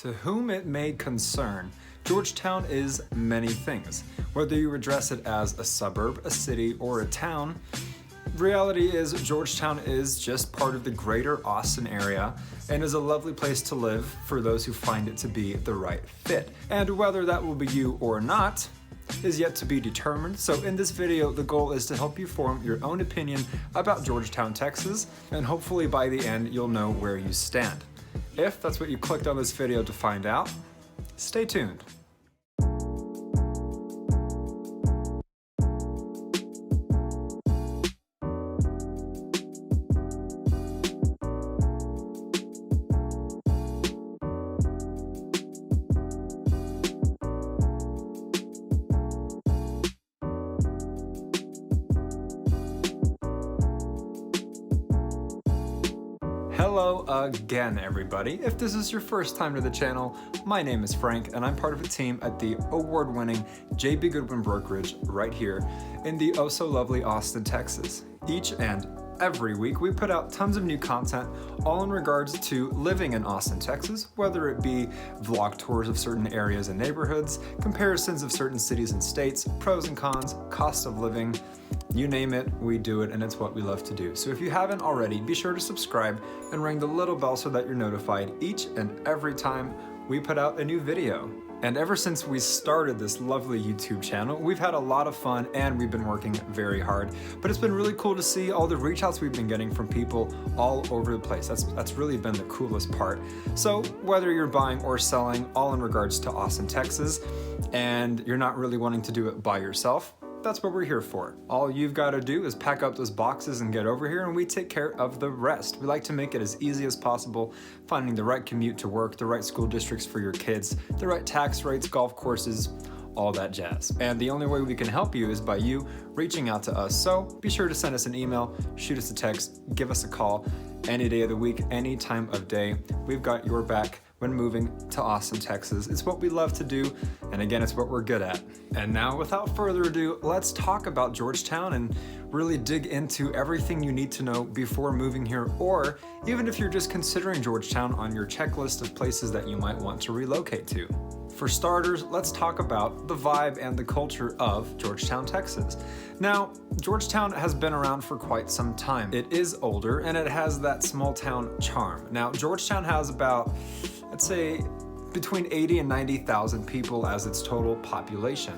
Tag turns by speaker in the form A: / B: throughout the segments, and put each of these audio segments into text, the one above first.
A: To whom it may concern, Georgetown is many things. Whether you address it as a suburb, a city, or a town, reality is Georgetown is just part of the greater Austin area and is a lovely place to live for those who find it to be the right fit. And whether that will be you or not is yet to be determined. So in this video, the goal is to help you form your own opinion about Georgetown, Texas, and hopefully by the end, you'll know where you stand. If that's what you clicked on this video to find out, stay tuned. Hello again, everybody. If this is your first time to the channel, my name is Frank and I'm part of a team at the award-winning J.B. Goodwin Brokerage right here in the oh-so-lovely Austin, Texas. Each and every week we put out tons of new content all in regards to living in Austin, Texas, whether it be vlog tours of certain areas and neighborhoods, comparisons of certain cities and states, pros and cons, cost of living, you name it, we do it, and it's what we love to do. So if you haven't already, be sure to subscribe and ring the little bell so that you're notified each and every time we put out a new video. And ever since we started this lovely YouTube channel, we've had a lot of fun and we've been working very hard. But it's been really cool to see all the reach outs we've been getting from people all over the place. That's really been the coolest part. So whether you're buying or selling, all in regards to Austin, Texas, and you're not really wanting to do it by yourself, that's what we're here for. All you've got to do is pack up those boxes and get over here and we take care of the rest. We like to make it as easy as possible, finding the right commute to work, the right school districts for your kids, the right tax rates, golf courses, all that jazz. And the only way we can help you is by you reaching out to us. So be sure to send us an email, shoot us a text, give us a call any day of the week, any time of day. We've got your back when moving to Austin, Texas. It's what we love to do, and again, it's what we're good at. And now, without further ado, let's talk about Georgetown and really dig into everything you need to know before moving here, or even if you're just considering Georgetown on your checklist of places that you might want to relocate to. For starters, let's talk about the vibe and the culture of Georgetown, Texas. Now, Georgetown has been around for quite some time. It is older and it has that small town charm. Now, Georgetown has about, let's say, between 80 and 90,000 people as its total population.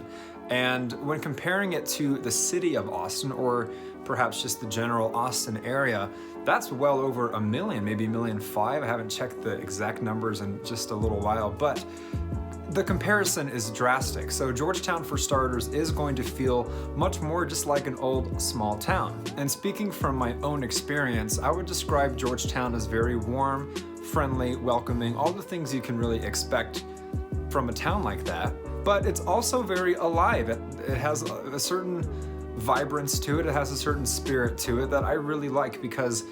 A: And when comparing it to the city of Austin, or perhaps just the general Austin area, that's well over 1 million, maybe 1.5 million. I haven't checked the exact numbers in just a little while, but the comparison is drastic. So Georgetown, for starters, is going to feel much more just like an old small town. And speaking from my own experience, I would describe Georgetown as very warm, friendly, welcoming, all the things you can really expect from a town like that. But it's also very alive. It has a certain vibrance to it. It has a certain spirit to it that I really like, because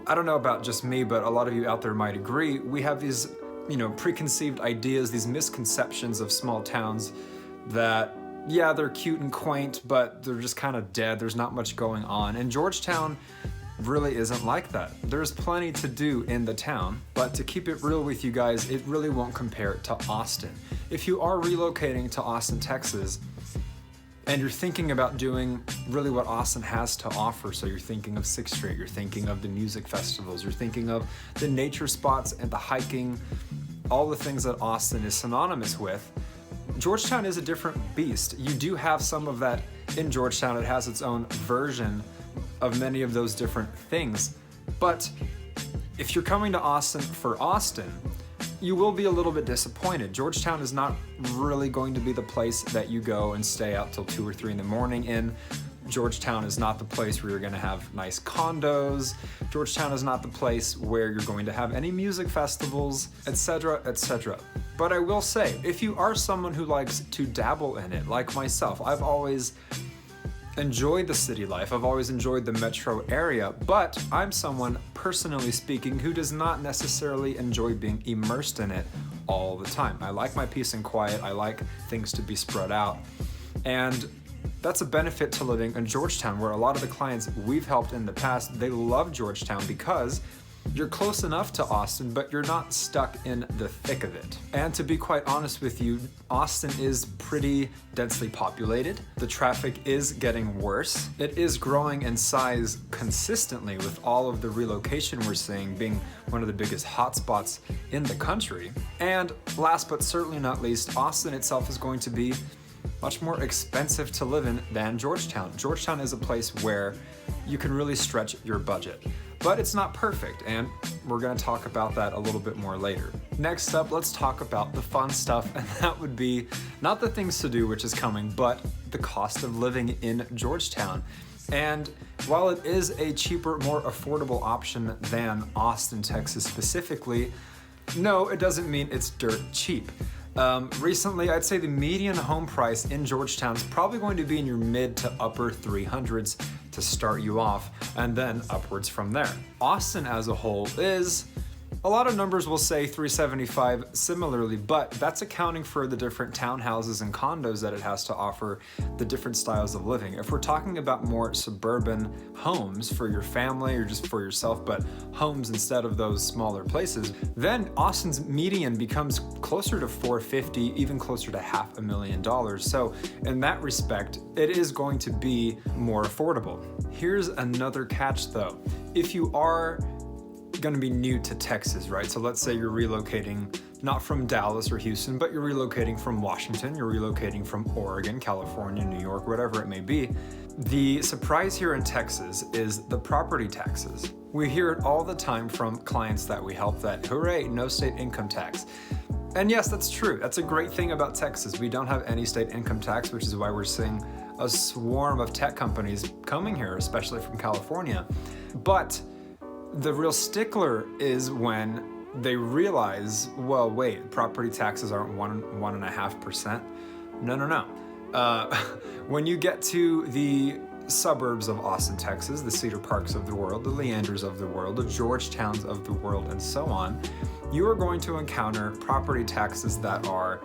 A: I don't know about just me, but a lot of you out there might agree. We have these preconceived ideas, these misconceptions of small towns that, yeah, they're cute and quaint, but they're just kind of dead. There's not much going on. And Georgetown really isn't like that. There's plenty to do in the town, but to keep it real with you guys, it really won't compare to Austin. If you are relocating to Austin, Texas, and you're thinking about doing really what Austin has to offer, so you're thinking of 6th Street, you're thinking of the music festivals, you're thinking of the nature spots and the hiking, all the things that Austin is synonymous with, Georgetown is a different beast. You do have some of that in Georgetown. It has its own version of many of those different things. But if you're coming to Austin for Austin, you will be a little bit disappointed. Georgetown is not really going to be the place that you go and stay out till 2 or 3 in the morning in. Georgetown is not the place where you're gonna have nice condos. Georgetown is not the place where you're going to have any music festivals, etc., etc. But I will say, if you are someone who likes to dabble in it, like myself, I've always enjoyed the city life. I've always enjoyed the metro area, but I'm someone, personally speaking, who does not necessarily enjoy being immersed in it all the time. I like my peace and quiet. I like things to be spread out. And that's a benefit to living in Georgetown, where a lot of the clients we've helped in the past, they love Georgetown because You're close enough to Austin, but you're not stuck in the thick of it. And to be quite honest with you, Austin is pretty densely populated. The traffic is getting worse. It is growing in size consistently, with all of the relocation we're seeing being one of the biggest hotspots in the country. And last but certainly not least, Austin itself is going to be much more expensive to live in than Georgetown. Georgetown is a place where you can really stretch your budget. But it's not perfect, and we're gonna talk about that a little bit more later. Next up, let's talk about the fun stuff, and that would be not the things to do, which is coming, but the cost of living in Georgetown. And while it is a cheaper, more affordable option than Austin, Texas specifically, no, it doesn't mean it's dirt cheap. Recently, I'd say the median home price in Georgetown is probably going to be in your mid to upper 300s to start you off, and then upwards from there. Austin as a whole is, a lot of numbers will say 375 similarly, but that's accounting for the different townhouses and condos that it has to offer, the different styles of living. If we're talking about more suburban homes for your family or just for yourself, but homes instead of those smaller places, then Austin's median becomes closer to 450, even closer to $500,000. So in that respect, it is going to be more affordable. Here's another catch though. If you are going to be new to Texas, right? So let's say you're relocating not from Dallas or Houston, but you're relocating from Washington, you're relocating from Oregon, California, New York, whatever it may be. The surprise here in Texas is the property taxes. We hear it all the time from clients that we help that, hooray, no state income tax. And yes, that's true. That's a great thing about Texas. We don't have any state income tax, which is why we're seeing a swarm of tech companies coming here, especially from California. But the real stickler is when they realize, well, wait, property taxes aren't 1.5%. No. When you get to the suburbs of Austin, Texas, the Cedar Parks of the world, the Leanders of the world, the Georgetowns of the world, and so on, you are going to encounter property taxes that are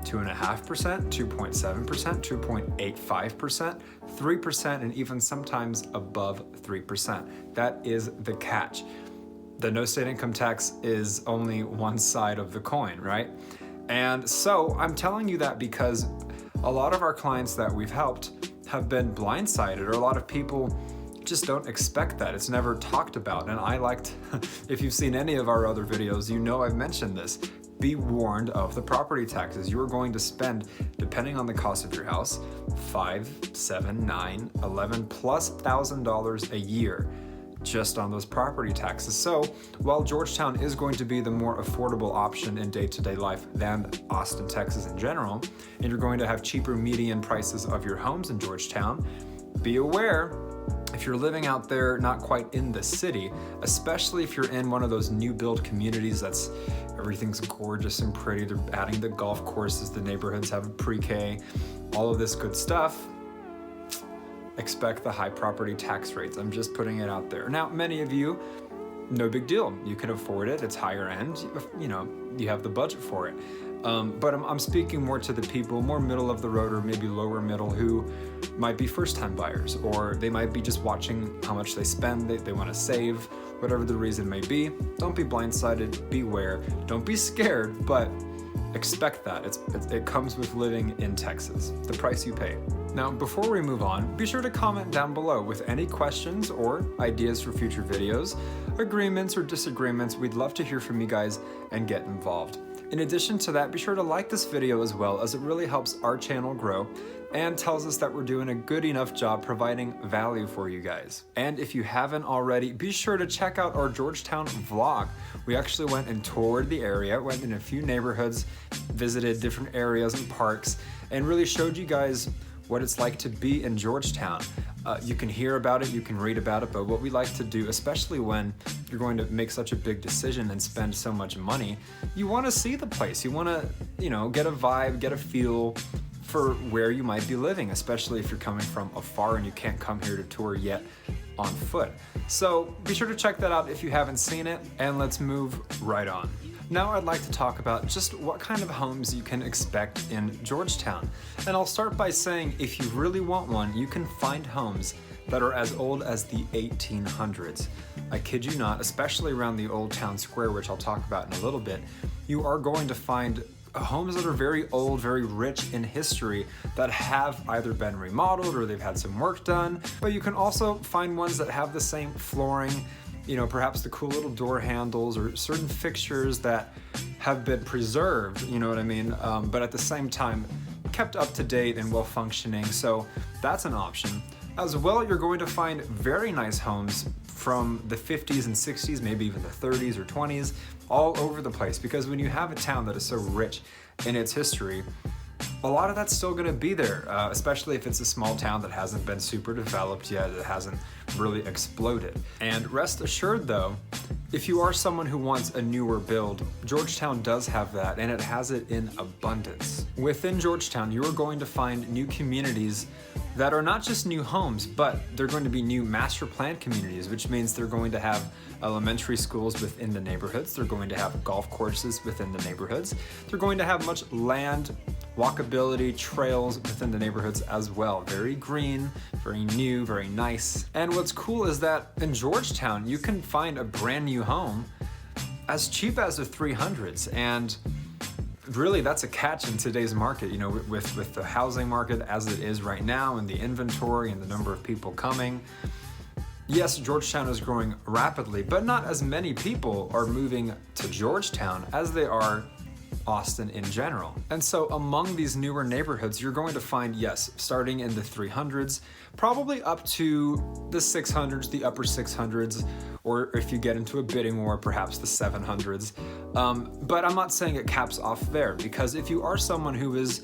A: 2.5%, 2.7%, 2.85%, 3%, and even sometimes above 3%. That is the catch. The no state income tax is only one side of the coin, right? And so I'm telling you that because a lot of our clients that we've helped have been blindsided, or a lot of people just don't expect that. It's never talked about. And I liked, if you've seen any of our other videos, you know I've mentioned this. Be warned of the property taxes. You are going to spend, depending on the cost of your house, $5, $7, $9, $11 plus $1,000 a year just on those property taxes. So while Georgetown is going to be the more affordable option in day-to-day life than Austin, Texas in general, and you're going to have cheaper median prices of your homes in Georgetown, be aware, if you're living out there not quite in the city, especially if you're in one of those new build communities that's everything's gorgeous and pretty, they're adding the golf courses, the neighborhoods have a pre-K, all of this good stuff, expect the high property tax rates. I'm just putting it out there. Now, many of you, no big deal. You can afford it. It's higher end. You know, you have the budget for it. But I'm speaking more to the people, more middle of the road or maybe lower middle, who might be first-time buyers, or they might be just watching how much they spend. They want to save, whatever the reason may be. Don't be blindsided. Beware. Don't be scared, but expect that. It comes with living in Texas, the price you pay. Now, before we move on, be sure to comment down below with any questions or ideas for future videos, agreements or disagreements. We'd love to hear from you guys and get involved. In addition to that, be sure to like this video as well, as it really helps our channel grow and tells us that we're doing a good enough job providing value for you guys. And if you haven't already, be sure to check out our Georgetown vlog. We actually went and toured the area, went in a few neighborhoods, visited different areas and parks, and really showed you guys what it's like to be in Georgetown. You can hear about it, you can read about it, but what we like to do, especially when you're going to make such a big decision and spend so much money, you want to see the place. You want to, get a vibe, get a feel for where you might be living, especially if you're coming from afar and you can't come here to tour yet on foot. So be sure to check that out if you haven't seen it, and let's move right on. Now I'd like to talk about just what kind of homes you can expect in Georgetown. And I'll start by saying if you really want one, you can find homes that are as old as the 1800s. I kid you not, especially around the Old Town Square, which I'll talk about in a little bit, you are going to find homes that are very old, very rich in history, that have either been remodeled or they've had some work done. But you can also find ones that have the same flooring, perhaps the cool little door handles or certain fixtures that have been preserved, you know what I mean? But at the same time, kept up to date and well functioning. So that's an option. As well, you're going to find very nice homes from the 50s and 60s, maybe even the 30s or 20s, all over the place. Because when you have a town that is so rich in its history, a lot of that's still going to be there, especially if it's a small town that hasn't been super developed yet, it hasn't really exploded. And rest assured though, if you are someone who wants a newer build, Georgetown does have that, and it has it in abundance. Within Georgetown, you are going to find new communities that are not just new homes, but they're going to be new master plan communities, which means they're going to have elementary schools within the neighborhoods, they're going to have golf courses within the neighborhoods, they're going to have much land, walkability, trails within the neighborhoods as well. Very green, very new, very nice. And what's cool is that in Georgetown, you can find a brand new home as cheap as the 300s. And really that's a catch in today's market, with the housing market as it is right now and the inventory and the number of people coming. Yes, Georgetown is growing rapidly, but not as many people are moving to Georgetown as they are Austin in general. And so among these newer neighborhoods, you're going to find, yes, starting in the 300s, probably up to the 600s, the upper 600s, or if you get into a bidding war, perhaps the 700s. But I'm not saying it caps off there, because if you are someone who is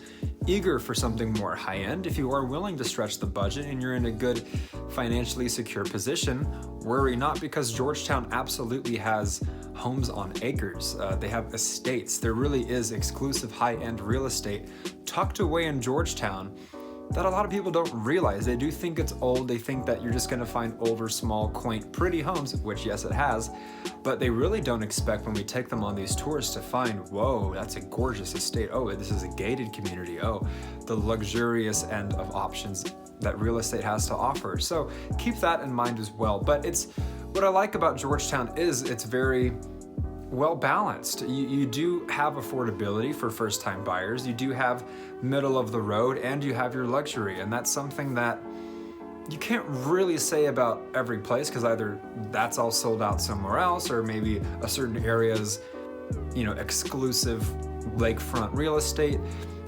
A: eager for something more high-end, if you are willing to stretch the budget and you're in a good financially secure position, worry not, because Georgetown absolutely has homes on acres. They have estates. There really is exclusive high-end real estate tucked away in Georgetown that a lot of people don't realize. They do think it's old. They think that you're just gonna find older, small, quaint, pretty homes, which yes, it has, but they really don't expect when we take them on these tours to find, whoa, that's a gorgeous estate. Oh, this is a gated community. Oh, the luxurious end of options that real estate has to offer. So keep that in mind as well. But what I like about Georgetown is it's very well balanced. You do have affordability for first-time buyers, you do have middle of the road, and you have your luxury. And that's something that you can't really say about every place, because either that's all sold out somewhere else, or maybe a certain area's exclusive lakefront real estate.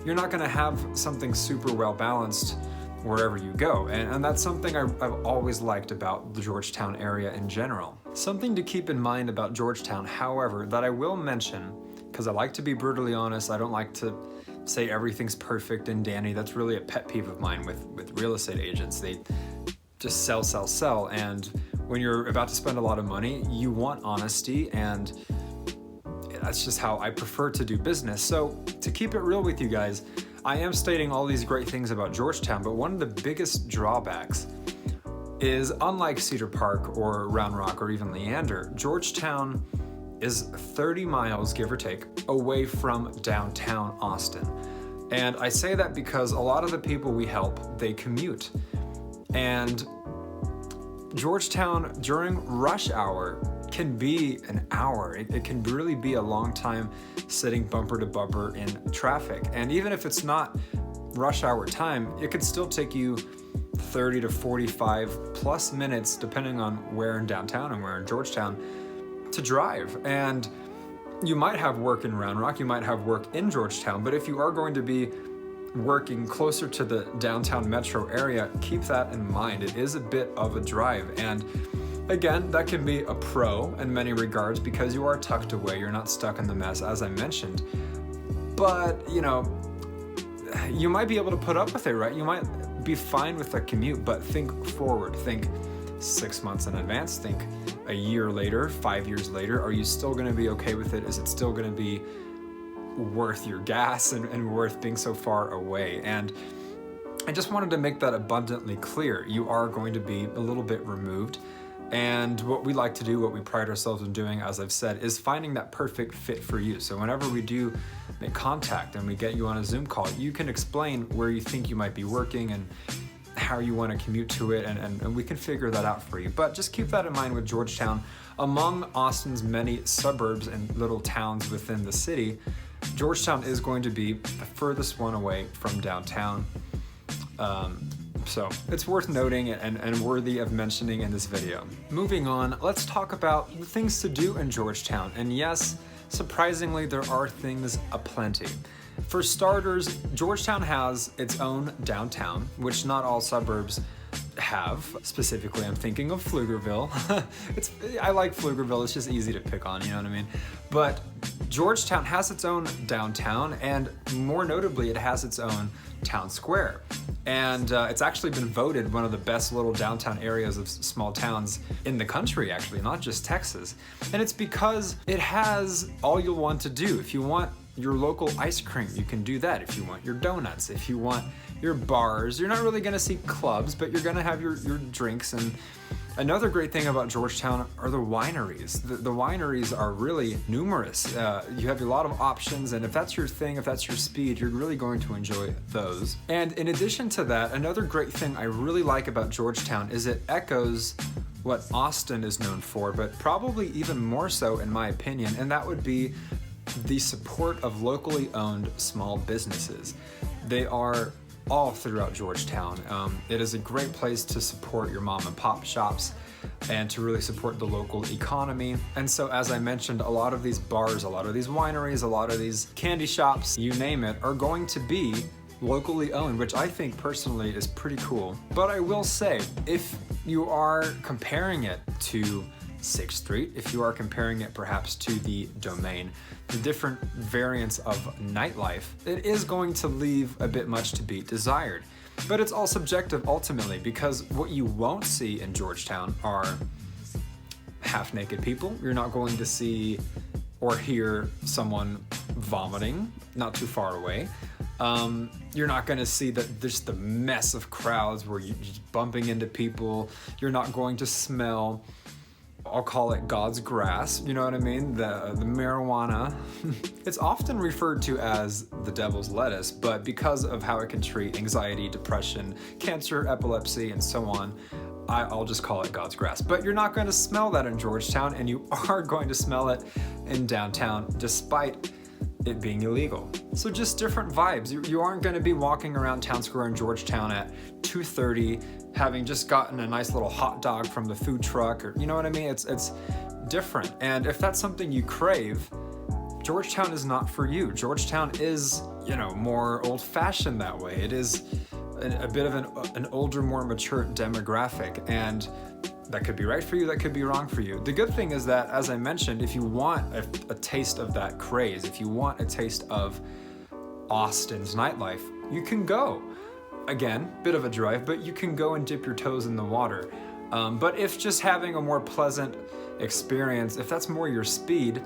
A: You're not going to have something super well balanced wherever you go. And that's something I've always liked about the Georgetown area in general. Something to keep in mind about Georgetown, however, that I will mention, because I like to be brutally honest, I don't like to say everything's perfect and dandy. That's really a pet peeve of mine with real estate agents. They just sell, and when you're about to spend a lot of money, you want honesty, and that's just how I prefer to do business. So to keep it real with you guys, I am stating all these great things about Georgetown, but one of the biggest drawbacks is, unlike Cedar Park or Round Rock or even Leander, Georgetown is 30 miles, give or take, away from downtown Austin. And I say that because a lot of the people we help, they commute. And Georgetown during rush hour can be an hour. It can really be a long time sitting bumper to bumper in traffic. And even if it's not rush hour time, it could still take you 30 to 45 plus minutes, depending on where in downtown and where in Georgetown, to drive. And you might have work in Round Rock, you might have work in Georgetown, but if you are going to be working closer to the downtown metro area, keep that in mind. It is a bit of a drive. And again, that can be a pro in many regards, because you are tucked away, you're not stuck in the mess, as I mentioned. But, you might be able to put up with it, right? You might be fine with the commute, but think forward. Think 6 months in advance. Think a year later, 5 years later. Are you still going to be okay with it? Is it still going to be worth your gas and worth being so far away? And I just wanted to make that abundantly clear. You are going to be a little bit removed. And what we like to do, what we pride ourselves in doing, as I've said, is finding that perfect fit for you. So whenever we do make contact and we get you on a Zoom call, you can explain where you think you might be working and how you want to commute to it, and we can figure that out for you. But just keep that in mind with Georgetown. Among Austin's many suburbs and little towns within the city, Georgetown is going to be the furthest one away from downtown. So it's worth noting and worthy of mentioning in this video. Moving on, let's talk about the things to do in Georgetown. And yes, surprisingly, there are things aplenty. For starters, Georgetown has its own downtown, which not all suburbs have. Specifically, I'm thinking of Pflugerville. I like Pflugerville, it's just easy to pick on, you know what I mean? But Georgetown has its own downtown, and more notably, it has its own town square. And it's actually been voted one of the best little downtown areas of small towns in the country, actually, not just Texas. And it's because it has all you'll want to do. If you want your local ice cream, you can do that. If you want your donuts, if you want your bars, you're not really gonna see clubs, but you're gonna have your drinks. And another great thing about Georgetown are the wineries. The wineries are really numerous. You have a lot of options, and if that's your thing, if that's your speed, you're really going to enjoy those. And in addition to that, another great thing I really like about Georgetown is it echoes what Austin is known for, but probably even more so in my opinion, and that would be the support of locally owned small businesses. They are all throughout Georgetown. It is a great place to support your mom and pop shops and to really support the local economy. And so, as I mentioned, a lot of these bars, a lot of these wineries, a lot of these candy shops, you name it, are going to be locally owned, which I think personally is pretty cool. But I will say, if you are comparing it to 6th Street, if you are comparing it perhaps to the Domain, the different variants of nightlife, it is going to leave a bit much to be desired. But it's all subjective ultimately, because what you won't see in Georgetown are half-naked people. You're not going to see or hear someone vomiting not too far away. You're not going to see just the mess of crowds where you're just bumping into people. You're not going to smell, I'll call it God's grass, you know what I mean? The marijuana. It's often referred to as the devil's lettuce, but because of how it can treat anxiety, depression, cancer, epilepsy, and so on, I'll just call it God's grass. But you're not going to smell that in Georgetown, and you are going to smell it in downtown, despite it being illegal. So just different vibes. You aren't going to be walking around Town Square in Georgetown at 2:30 having just gotten a nice little hot dog from the food truck, or you know what I mean? It's different. And if that's something you crave, Georgetown is not for you. Georgetown is, more old-fashioned that way. It is a bit of an older, more mature demographic, and that could be right for you, that could be wrong for you. The good thing is that, as I mentioned, if you want a taste of that craze, if you want a taste of Austin's nightlife, you can go. Again, bit of a drive, but you can go and dip your toes in the water. But if just having a more pleasant experience, if that's more your speed,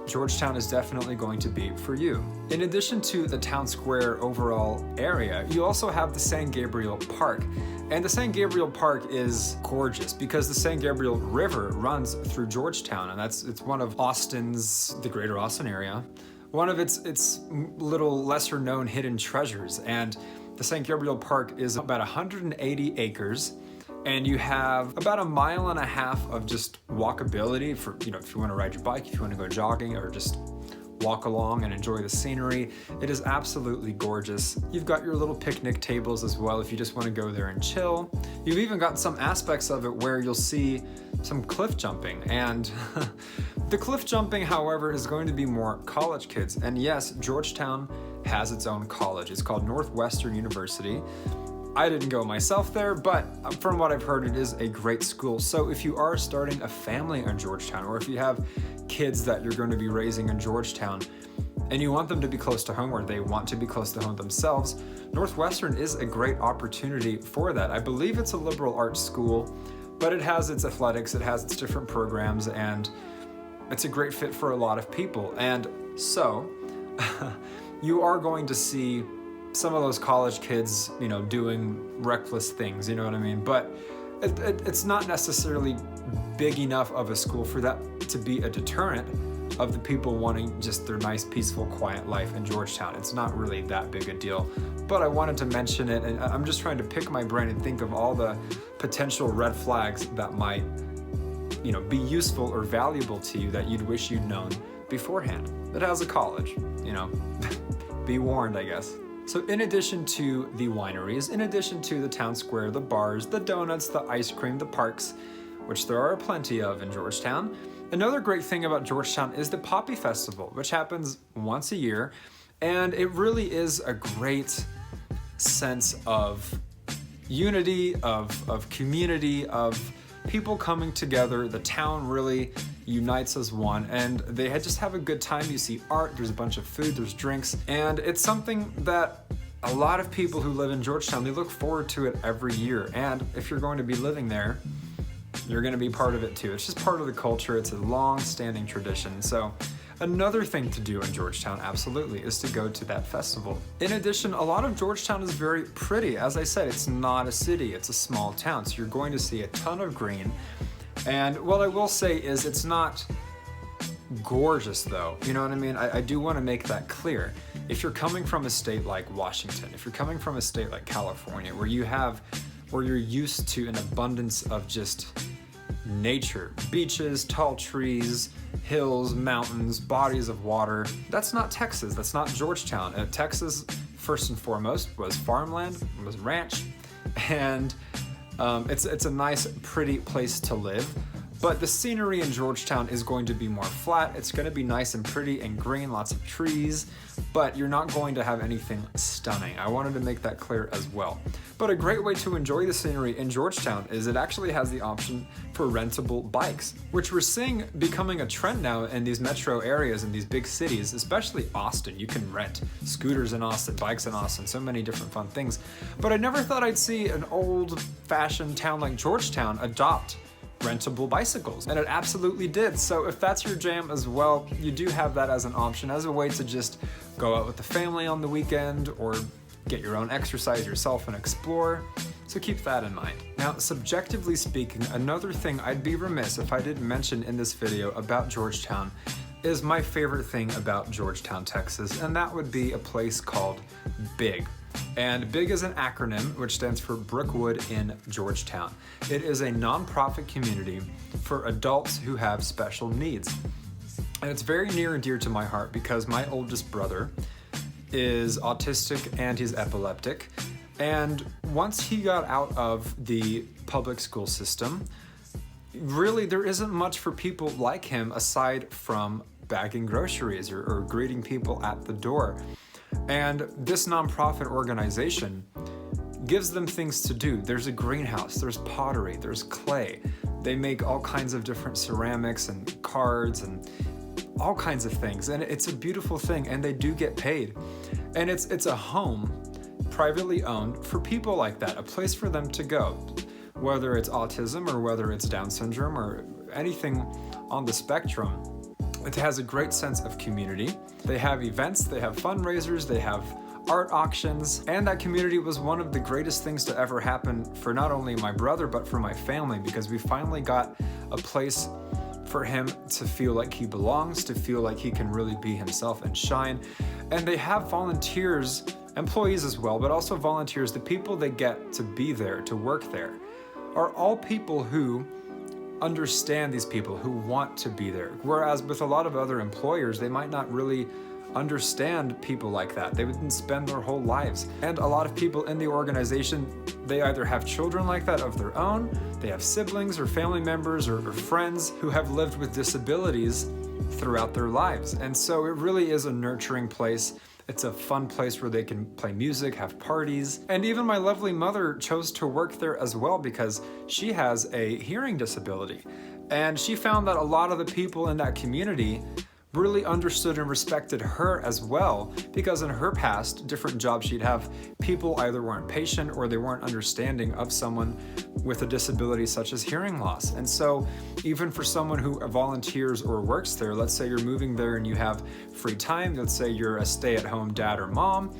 A: Georgetown is definitely going to be for you. In addition to the town square overall area, you also have the San Gabriel Park. And the San Gabriel Park is gorgeous because the San Gabriel River runs through Georgetown, and it's one of the greater Austin area, one of its little lesser known hidden treasures. And the San Gabriel Park is about 180 acres. And you have about 1.5 miles of just walkability for, if you want to ride your bike, if you want to go jogging, or just walk along and enjoy the scenery. It is absolutely gorgeous. You've got your little picnic tables as well if you just want to go there and chill. You've even got some aspects of it where you'll see some cliff jumping. And the cliff jumping, however, is going to be more college kids. And yes, Georgetown has its own college. It's called Southwestern University. I didn't go myself there, but from what I've heard, it is a great school. So if you are starting a family in Georgetown, or if you have kids that you're going to be raising in Georgetown, and you want them to be close to home, or they want to be close to home themselves, Northwestern is a great opportunity for that. I believe it's a liberal arts school, but it has its athletics, it has its different programs, and it's a great fit for a lot of people. And so you are going to see some of those college kids, doing reckless things, you know what I mean? But it's not necessarily big enough of a school for that to be a deterrent. of the people wanting just their nice, peaceful, quiet life in Georgetown. It's not really that big a deal, but I wanted to mention it, and I'm just trying to pick my brain and think of all the potential red flags that might, be useful or valuable to you that you'd wish you'd known beforehand. It has a college, be warned, I guess. So in addition to the wineries, in addition to the town square, the bars, the donuts, the ice cream, the parks, which there are plenty of in Georgetown, another great thing about Georgetown is the Poppy Festival, which happens once a year, and it really is a great sense of unity, of community, of people coming together. The town really unites as one, and they just have a good time. You see art, there's a bunch of food, there's drinks, and it's something that a lot of people who live in Georgetown, they look forward to it every year. And if you're going to be living there, you're going to be part of it too. It's just part of the culture. It's a long-standing tradition. So another thing to do in Georgetown, absolutely, is to go to that festival. In addition, a lot of Georgetown is very pretty. As I said, it's not a city, it's a small town. So you're going to see a ton of green. And what I will say is it's not gorgeous though. You know what I mean? I do want to make that clear. If you're coming from a state like Washington, if you're coming from a state like California, where you're used to an abundance of just nature, beaches, tall trees, hills, mountains, bodies of water. That's not Texas, that's not Georgetown. Texas, first and foremost, was farmland, was ranch, and it's a nice, pretty place to live. But the scenery in Georgetown is going to be more flat. It's going to be nice and pretty and green, lots of trees, but you're not going to have anything stunning. I wanted to make that clear as well. But a great way to enjoy the scenery in Georgetown is it actually has the option for rentable bikes, which we're seeing becoming a trend now in these metro areas, in these big cities, especially Austin. You can rent scooters in Austin, bikes in Austin, so many different fun things. But I never thought I'd see an old-fashioned town like Georgetown adopt rentable bicycles, and it absolutely did. So if that's your jam as well, you do have that as an option, as a way to just go out with the family on the weekend or get your own exercise yourself and explore. So keep that in mind. Now, subjectively speaking, another thing I'd be remiss if I didn't mention in this video about Georgetown is my favorite thing about Georgetown, Texas, and that would be a place called BIG. And BIG is an acronym which stands for Brookwood in Georgetown. It is a nonprofit community for adults who have special needs. And it's very near and dear to my heart because my oldest brother is autistic and he's epileptic. And once he got out of the public school system, really there isn't much for people like him aside from bagging groceries or greeting people at the door. And this nonprofit organization gives them things to do. There's a greenhouse, there's pottery, there's clay. They make all kinds of different ceramics and cards and all kinds of things. And it's a beautiful thing, and they do get paid. And it's a home, privately owned, for people like that, a place for them to go, whether it's autism or whether it's Down syndrome or anything on the spectrum. It has a great sense of community. They have events, they have fundraisers, they have art auctions, and that community was one of the greatest things to ever happen for not only my brother, but for my family, because we finally got a place for him to feel like he belongs, to feel like he can really be himself and shine. And they have volunteers, employees as well, but also volunteers. The people they get to be there, to work there, are all people who understand these people, who want to be there. Whereas with a lot of other employers, they might not really understand people like that. They wouldn't spend their whole lives. And a lot of people in the organization, they either have children like that of their own, they have siblings or family members or friends who have lived with disabilities throughout their lives. And so it really is a nurturing place. It's a fun place where they can play music, have parties. And even my lovely mother chose to work there as well because she has a hearing disability. And she found that a lot of the people in that community really understood and respected her as well, because in her past, different jobs she'd have, people either weren't patient or they weren't understanding of someone with a disability such as hearing loss. And so even for someone who volunteers or works there, let's say you're moving there and you have free time, let's say you're a stay-at-home dad or mom,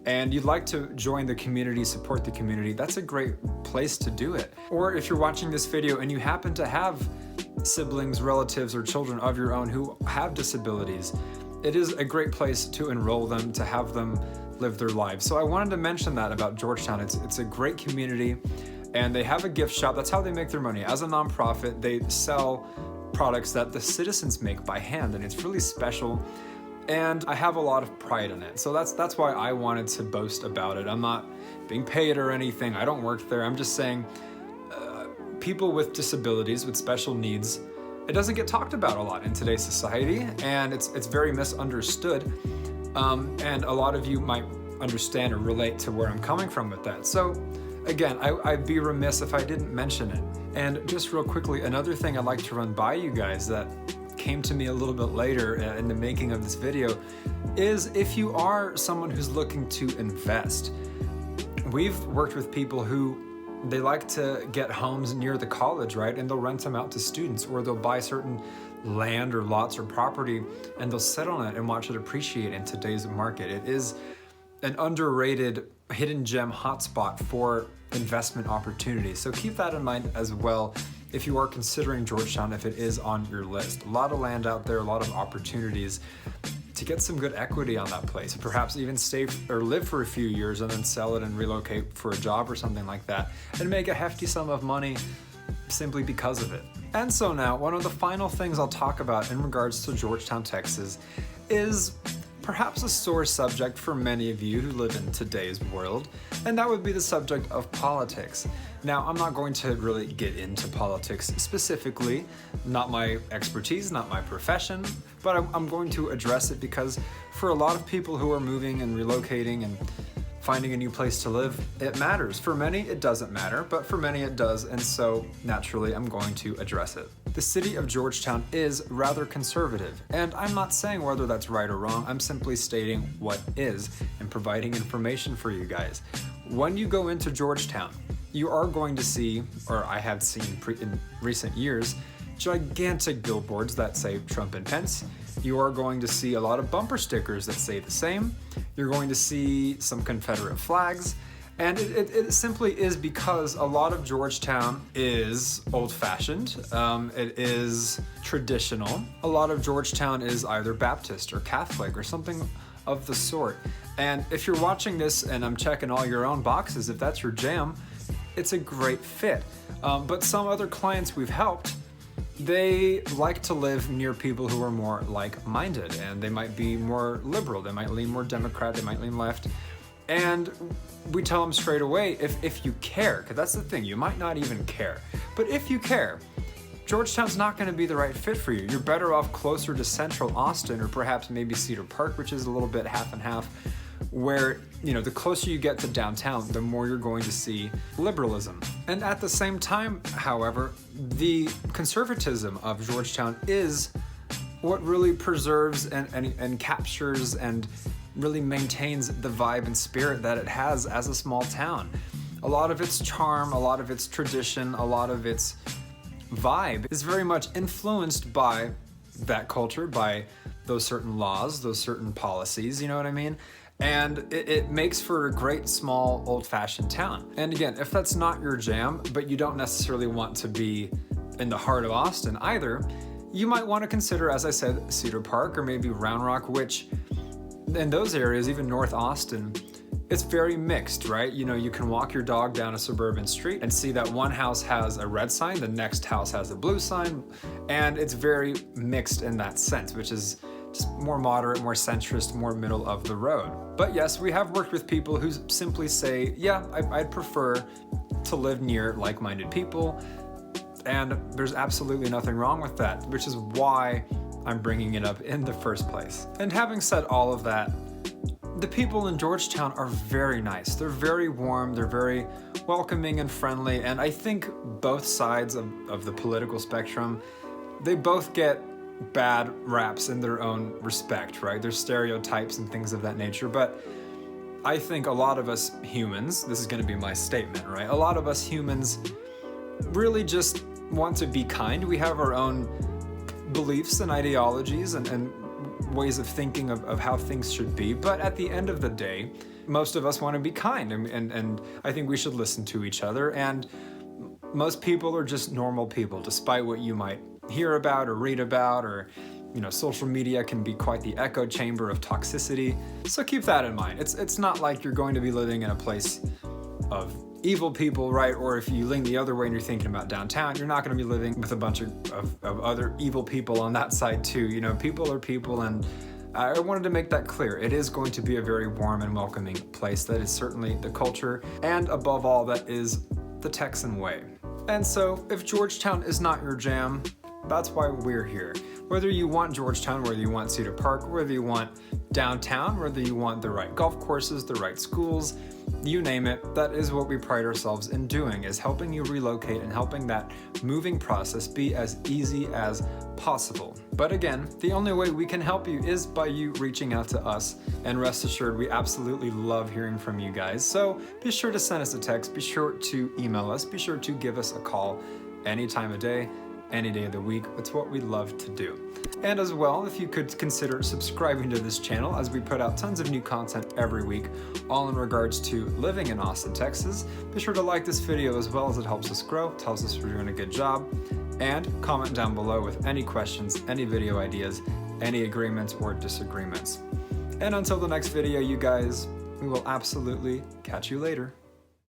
A: and you'd like to join the community, support the community, that's a great place to do it. Or if you're watching this video and you happen to have siblings, relatives, or children of your own who have disabilities, it is a great place to enroll them, to have them live their lives. So I wanted to mention that about Georgetown. It's a great community, and they have a gift shop. That's how they make their money. As a nonprofit, they sell products that the citizens make by hand, and it's really special. And I have a lot of pride in it. So that's why I wanted to boast about it. I'm not being paid or anything. I don't work there. I'm just saying people with disabilities, with special needs, it doesn't get talked about a lot in today's society, and it's very misunderstood. And a lot of you might understand or relate to where I'm coming from with that. So again, I'd be remiss if I didn't mention it. And just real quickly, another thing I'd like to run by you guys that came to me a little bit later in the making of this video is if you are someone who's looking to invest. We've worked with people who they like to get homes near the college, right? And they'll rent them out to students, or they'll buy certain land or lots or property and they'll sit on it and watch it appreciate in today's market. It is an underrated hidden gem hotspot for investment opportunities. So keep that in mind as well if you are considering Georgetown, if it is on your list. A lot of land out there, a lot of opportunities to get some good equity on that place. Perhaps even stay or live for a few years and then sell it and relocate for a job or something like that and make a hefty sum of money simply because of it. And so now, one of the final things I'll talk about in regards to Georgetown, Texas is perhaps a sore subject for many of you who live in today's world, and that would be the subject of politics. Now, I'm not going to really get into politics specifically, not my expertise, not my profession, but I'm going to address it because for a lot of people who are moving and relocating and finding a new place to live, it matters. For many, it doesn't matter, but for many it does, and so naturally I'm going to address it. The city of Georgetown is rather conservative, and I'm not saying whether that's right or wrong, I'm simply stating what is and providing information for you guys. When you go into Georgetown, you are going to see, or I have seen in recent years, gigantic billboards that say Trump and Pence. You are going to see a lot of bumper stickers that say the same. You're going to see some Confederate flags. And it simply is because a lot of Georgetown is old-fashioned. It is traditional. A lot of Georgetown is either Baptist or Catholic or something of the sort. And if you're watching this and I'm checking all your own boxes, if that's your jam, it's a great fit. But some other clients we've helped, they like to live near people who are more like-minded, and they might be more liberal, they might lean more Democrat, they might lean left. And we tell them straight away, if you care, because that's the thing, you might not even care. But if you care, Georgetown's not going to be the right fit for you. You're better off closer to central Austin, or perhaps maybe Cedar Park, which is a little bit half and half, where, you know, the closer you get to downtown, the more you're going to see liberalism. And at the same time, however, the conservatism of Georgetown is what really preserves and captures and really maintains the vibe and spirit that it has as a small town. A lot of its charm, a lot of its tradition, a lot of its vibe is very much influenced by that culture, by those certain laws, those certain policies, you know what I mean? And it makes for a great small old-fashioned town. And again, if that's not your jam, but you don't necessarily want to be in the heart of Austin either, you might want to consider, as I said, Cedar Park or maybe Round Rock, which in those areas, even North Austin, it's very mixed, right? You know, you can walk your dog down a suburban street and see that one house has a red sign, the next house has a blue sign, and it's very mixed in that sense, which is just more moderate, more centrist, more middle of the road. But yes, we have worked with people who simply say, yeah, I'd prefer to live near like-minded people, and there's absolutely nothing wrong with that, which is why I'm bringing it up in the first place. And having said all of that, the people in Georgetown are very nice. They're very warm, they're very welcoming and friendly, and I think both sides of the political spectrum, they both get bad raps in their own respect, right? There's stereotypes and things of that nature, but I think a lot of us humans, this is going to be my statement, right? A lot of us humans really just want to be kind. We have our own beliefs and ideologies and ways of thinking of how things should be, but at the end of the day, most of us want to be kind, and I think we should listen to each other, and most people are just normal people, despite what you might hear about or read about, or social media can be quite the echo chamber of toxicity, so keep that in mind. It's not like you're going to be living in a place of evil people, right? Or if you lean the other way and you're thinking about downtown, you're not going to be living with a bunch of other evil people on that side too. People are people, and I wanted to make that clear. It is going to be a very warm and welcoming place. That is certainly the culture, and above all, that is the Texan way. And so if Georgetown is not your jam, that's why we're here. Whether you want Georgetown, whether you want Cedar Park, whether you want downtown, whether you want the right golf courses, the right schools, you name it, that is what we pride ourselves in doing, is helping you relocate and helping that moving process be as easy as possible. But again, the only way we can help you is by you reaching out to us, and rest assured, we absolutely love hearing from you guys. So be sure to send us a text, be sure to email us, be sure to give us a call any time of day, any day of the week. It's what we love to do. And as well, if you could consider subscribing to this channel, as we put out tons of new content every week, all in regards to living in Austin, Texas. Be sure to like this video as well, as it helps us grow, tells us we're doing a good job, and comment down below with any questions, any video ideas, any agreements or disagreements. And until the next video, you guys, we will absolutely catch you later.